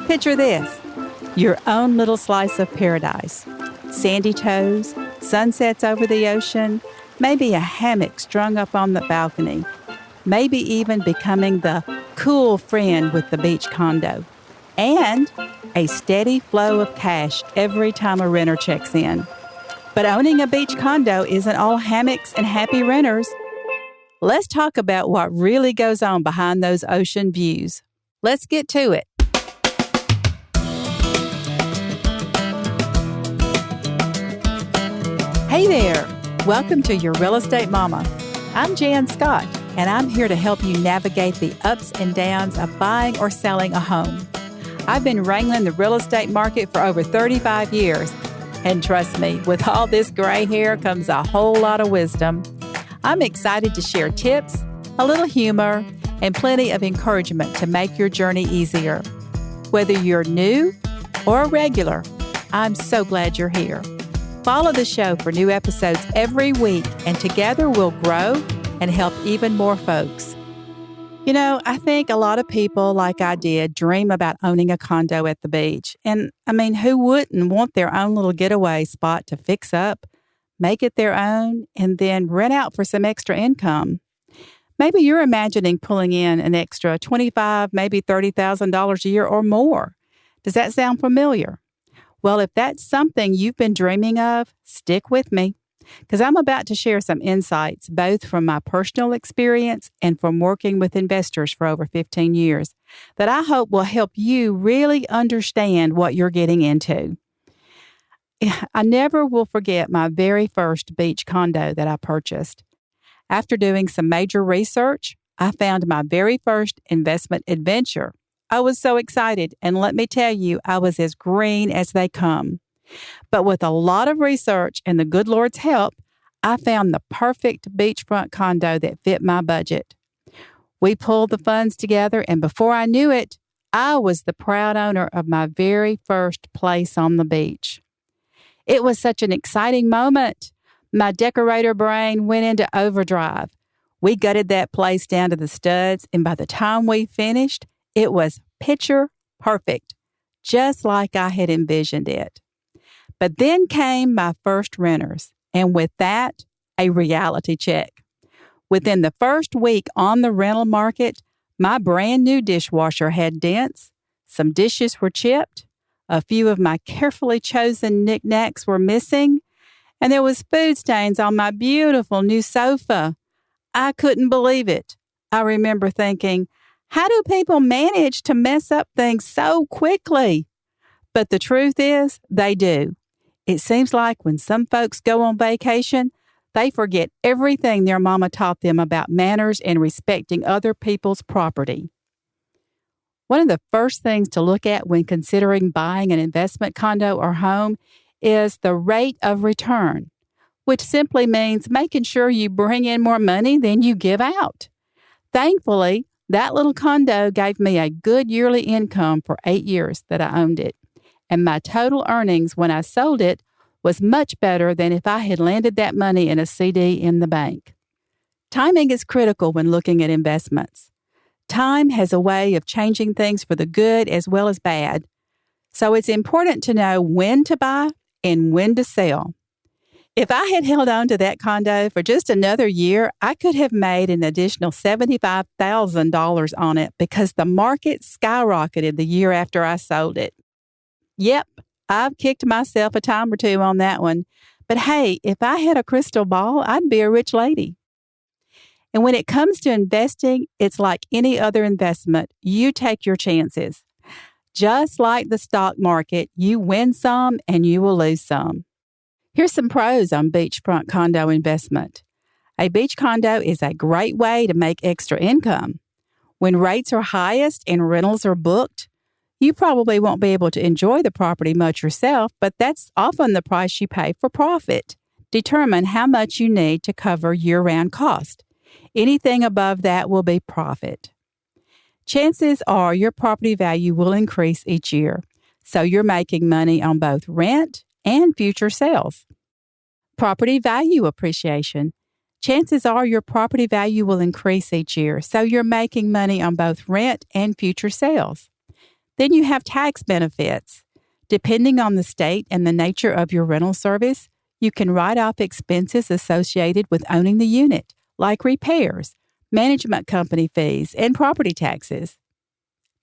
Picture this, your own little slice of paradise. Sandy toes, sunsets over the ocean, maybe a hammock strung up on the balcony, maybe even becoming the cool friend with the beach condo, and a steady flow of cash every time a renter checks in. But owning a beach condo isn't all hammocks and happy renters. Let's talk about what really goes on behind those ocean views. Let's get to it. Hey there! Welcome to Your Real Estate Mama. I'm Jan Scott, and I'm here to help you navigate the ups and downs of buying or selling a home. I've been wrangling the real estate market for over 35 years, and trust me, with all this gray hair comes a whole lot of wisdom. I'm excited to share tips, a little humor, and plenty of encouragement to make your journey easier. Whether you're new or a regular, I'm so glad you're here. Follow the show for new episodes every week, and together we'll grow and help even more folks. You know, I think a lot of people, like I did, dream about owning a condo at the beach. And I mean, who wouldn't want their own little getaway spot to fix up, make it their own, and then rent out for some extra income? Maybe you're imagining pulling in an extra $25,000, maybe $30,000 a year or more. Does that sound familiar? Well, if that's something you've been dreaming of, stick with me, because I'm about to share some insights, both from my personal experience and from working with investors for over 15 years, that I hope will help you really understand what you're getting into. I never will forget my very first beach condo that I purchased. After doing some major research, I found my very first investment adventure. I was so excited, and let me tell you, I was as green as they come. But with a lot of research and the good Lord's help, I found the perfect beachfront condo that fit my budget. We pulled the funds together, and before I knew it, I was the proud owner of my very first place on the beach. It was such an exciting moment. My decorator brain went into overdrive. We gutted that place down to the studs, and by the time we finished, it was picture perfect, just like I had envisioned it. But then came my first renters, and with that, a reality check. Within the first week on the rental market, my brand new dishwasher had dents, some dishes were chipped, a few of my carefully chosen knickknacks were missing, and there was food stains on my beautiful new sofa. I couldn't believe it. I remember thinking, how do people manage to mess up things so quickly? But the truth is, they do. It seems like when some folks go on vacation, they forget everything their mama taught them about manners and respecting other people's property. One of the first things to look at when considering buying an investment condo or home is the rate of return, which simply means making sure you bring in more money than you give out. Thankfully, that little condo gave me a good yearly income for 8 years that I owned it, and my total earnings when I sold it was much better than if I had landed that money in a CD in the bank. Timing is critical when looking at investments. Time has a way of changing things for the good as well as bad, so it's important to know when to buy and when to sell. If I had held on to that condo for just another year, I could have made an additional $75,000 on it because the market skyrocketed the year after I sold it. Yep, I've kicked myself a time or two on that one. But hey, if I had a crystal ball, I'd be a rich lady. And when it comes to investing, it's like any other investment. You take your chances. Just like the stock market, you win some and you will lose some. Here's some pros on beachfront condo investment. A beach condo is a great way to make extra income. When rates are highest and rentals are booked, you probably won't be able to enjoy the property much yourself, but that's often the price you pay for profit. Determine how much you need to cover year-round cost. Anything above that will be profit. Chances are your property value will increase each year, so you're making money on both rent and future sales. Property value appreciation. Chances are your property value will increase each year, so you're making money on both rent and future sales. Then you have tax benefits. Depending on the state and the nature of your rental service, you can write off expenses associated with owning the unit, like repairs, management company fees, and property taxes.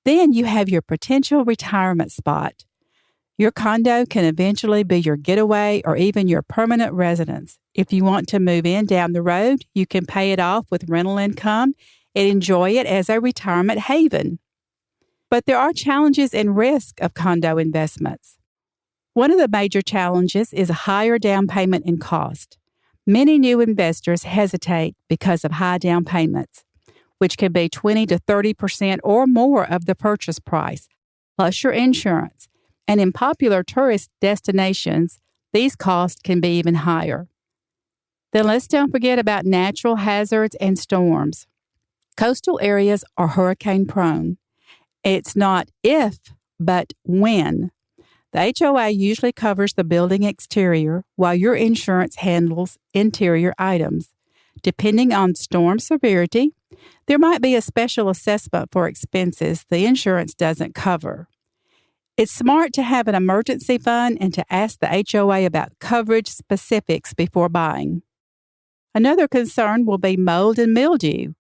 Then you have your potential retirement spot. Your condo can eventually be your getaway or even your permanent residence. If you want to move in down the road, you can pay it off with rental income and enjoy it as a retirement haven. But there are challenges and risks of condo investments. One of the major challenges is a higher down payment and cost. Many new investors hesitate because of high down payments, which can be 20 to 30% or more of the purchase price, plus your insurance. And in popular tourist destinations, these costs can be even higher. Then let's don't forget about natural hazards and storms. Coastal areas are hurricane prone. It's not if, but when. The HOA usually covers the building exterior while your insurance handles interior items. Depending on storm severity, there might be a special assessment for expenses the insurance doesn't cover. It's smart to have an emergency fund and to ask the HOA about coverage specifics before buying. Another concern will be mold and mildew.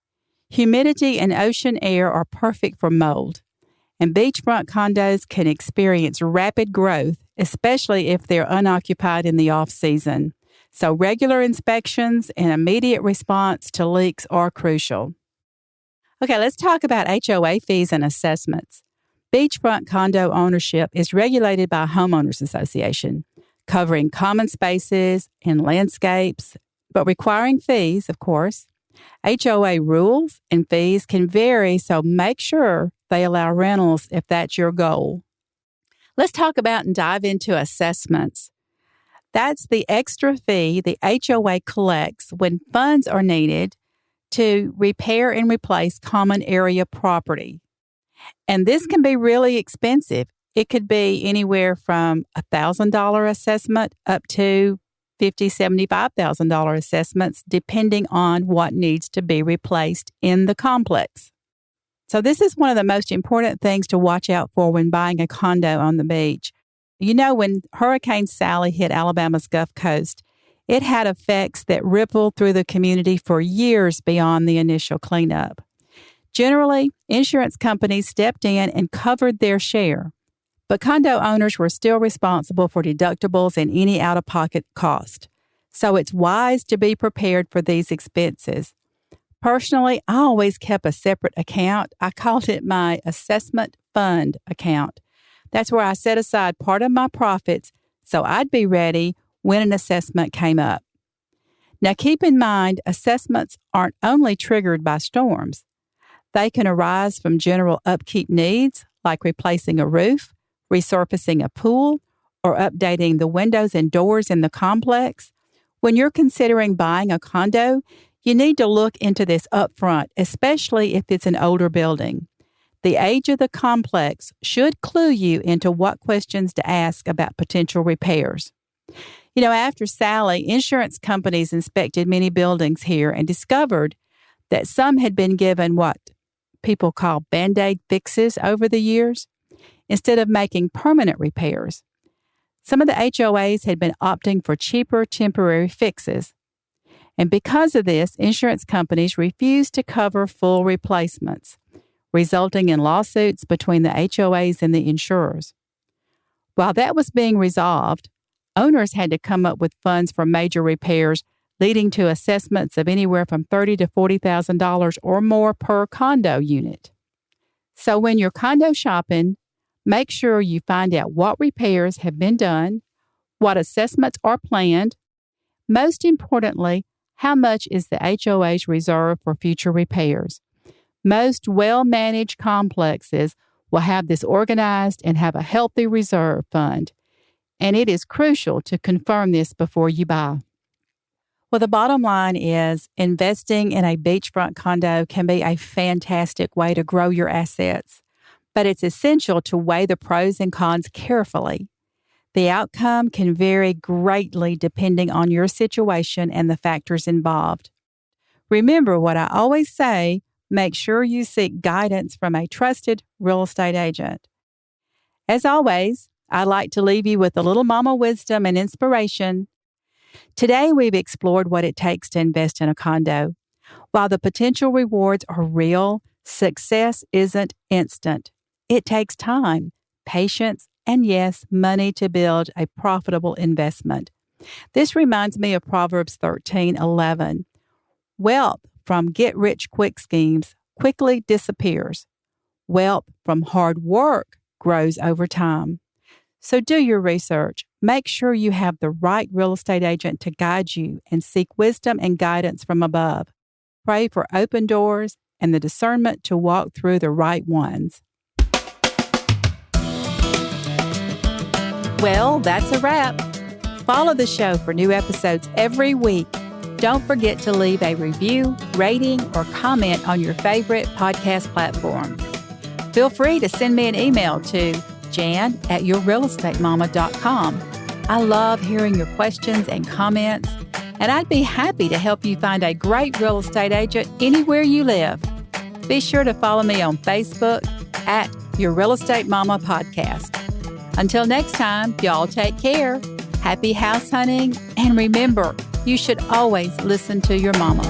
Humidity and ocean air are perfect for mold, and beachfront condos can experience rapid growth, especially if they're unoccupied in the off-season. So regular inspections and immediate response to leaks are crucial. Okay, let's talk about HOA fees and assessments. Beachfront condo ownership is regulated by a homeowners association, covering common spaces and landscapes, but requiring fees, of course. HOA rules and fees can vary, so make sure they allow rentals if that's your goal. Let's talk about and dive into assessments. That's the extra fee the HOA collects when funds are needed to repair and replace common area property. And this can be really expensive. It could be anywhere from a $1,000 assessment up to $50,000, $75,000 assessments, depending on what needs to be replaced in the complex. So this is one of the most important things to watch out for when buying a condo on the beach. You know, when Hurricane Sally hit Alabama's Gulf Coast, it had effects that rippled through the community for years beyond the initial cleanup. Generally, insurance companies stepped in and covered their share, but condo owners were still responsible for deductibles and any out-of-pocket cost. So it's wise to be prepared for these expenses. Personally, I always kept a separate account. I called it my assessment fund account. That's where I set aside part of my profits so I'd be ready when an assessment came up. Now keep in mind, assessments aren't only triggered by storms. They can arise from general upkeep needs, like replacing a roof, resurfacing a pool, or updating the windows and doors in the complex. When you're considering buying a condo, you need to look into this upfront, especially if it's an older building. The age of the complex should clue you into what questions to ask about potential repairs. You know, after Sally, insurance companies inspected many buildings here and discovered that some had been given what people call Band-Aid fixes over the years, instead of making permanent repairs. Some of the HOAs had been opting for cheaper temporary fixes. And because of this, insurance companies refused to cover full replacements, resulting in lawsuits between the HOAs and the insurers. While that was being resolved, owners had to come up with funds for major repairs, leading to assessments of anywhere from $30,000 to $40,000 or more per condo unit. So when you're condo shopping, make sure you find out what repairs have been done, what assessments are planned. Most importantly, how much is the HOA's reserve for future repairs? Most well-managed complexes will have this organized and have a healthy reserve fund, and it is crucial to confirm this before you buy. Well, the bottom line is investing in a beachfront condo can be a fantastic way to grow your assets, but it's essential to weigh the pros and cons carefully. The outcome can vary greatly depending on your situation and the factors involved. Remember what I always say, make sure you seek guidance from a trusted real estate agent. As always, I like to leave you with a little mama wisdom and inspiration. Today, we've explored what it takes to invest in a condo. While the potential rewards are real, success isn't instant. It takes time, patience, and yes, money to build a profitable investment. This reminds me of Proverbs 13:11. Wealth from get-rich-quick schemes quickly disappears. Wealth from hard work grows over time. So do your research. Make sure you have the right real estate agent to guide you and seek wisdom and guidance from above. Pray for open doors and the discernment to walk through the right ones. Well, that's a wrap. Follow the show for new episodes every week. Don't forget to leave a review, rating, or comment on your favorite podcast platform. Feel free to send me an email to jan@yourrealestatemama.com. I love hearing your questions and comments, and I'd be happy to help you find a great real estate agent anywhere you live. Be sure to follow me on Facebook at Your Real Estate Mama Podcast. Until next time, y'all take care. Happy house hunting, and remember, you should always listen to your mama.